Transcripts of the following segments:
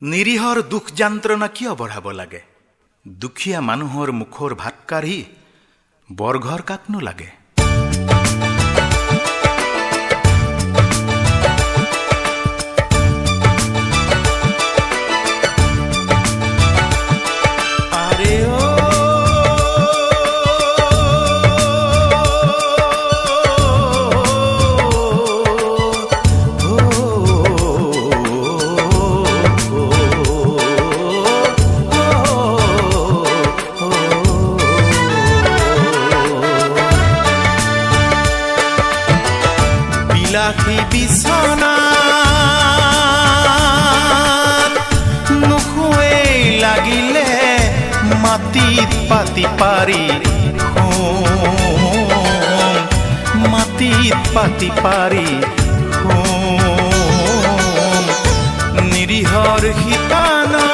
নিৰীহৰ দুখ যন্ত্ৰণা কিয় বঢ়াব লাগে? দুখীয়া মানুহৰ মুখৰ ভাত কাঢ়ি বৰঘৰ কাকনো লাগে? বিলাসী বিছনাত নুশুৱে লাগিলে মাটিত পাতি পাৰি মাটিত পাতি পাৰি নিৰীহৰ শিতানত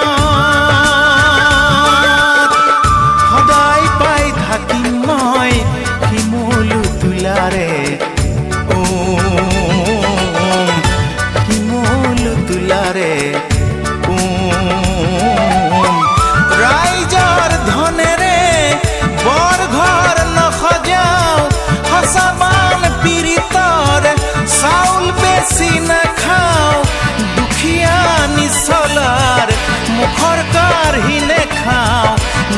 সদায় পাই থাকিম মই শিমুল তুলাৰে ৰাইজৰ ধনেৰে বৰঘৰ নসজাও সঁচাবান পীড়িতৰ চাউল বেছি নাখাও দুখীয়া নিচলাৰ মুখৰ কাঢ়ি নেখাও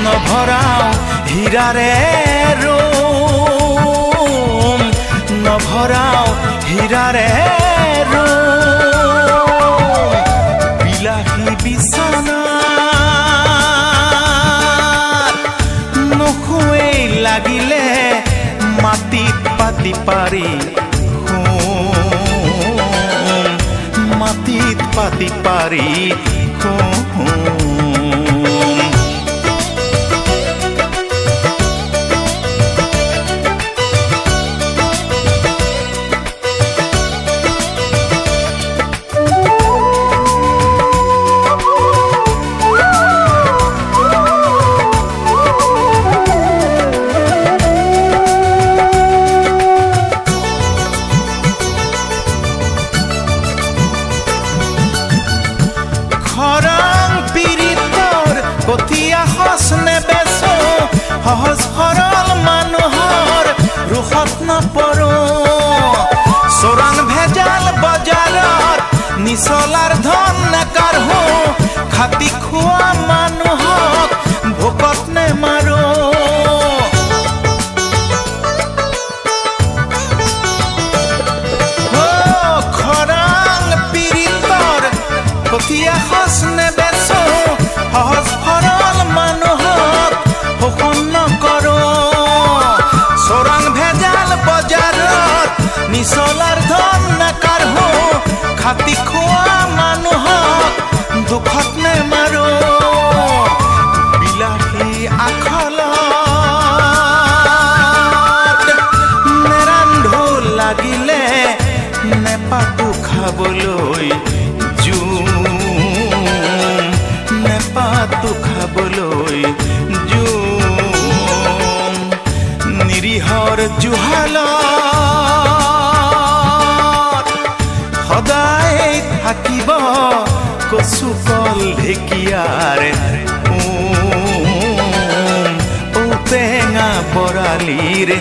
নভৰাও হীৰাৰে ৰোম নভৰাও হীৰাৰে বিলাসী বিছনাত নুশুৱে লাগিলে মাটিত পাতি পাৰি মাটিত পাতি পাৰি কঠীয়া সচ নেবেচো সহজ সৰল মানুহৰ ৰোষত নপৰো চোৰাং ভেজাল বজাৰত নিচলাৰ ধন নেকাঢ়ো খাটি খোৱা মানুহক ভোকত নেমাৰো খৰাং পীড়িতৰ কঠীয়া সচ নেবেচো সহজ সৰল মানুহক শোষণ নকৰো চোৰাং ভেজাল বজাৰত নিচলাৰ ধন নাকাঢ়ো খাটি খোৱা মানুহক দুখত নেমাৰো বিলাসী আখলত নেৰান্ধো লাগিলে নেপাতো খাবলৈ নেপাতো খাবলৈ নিৰীহৰ জুহালত সদায় থাকিব কচু কল ঢেকীয়াৰে ঔটেঙা বৰালিৰে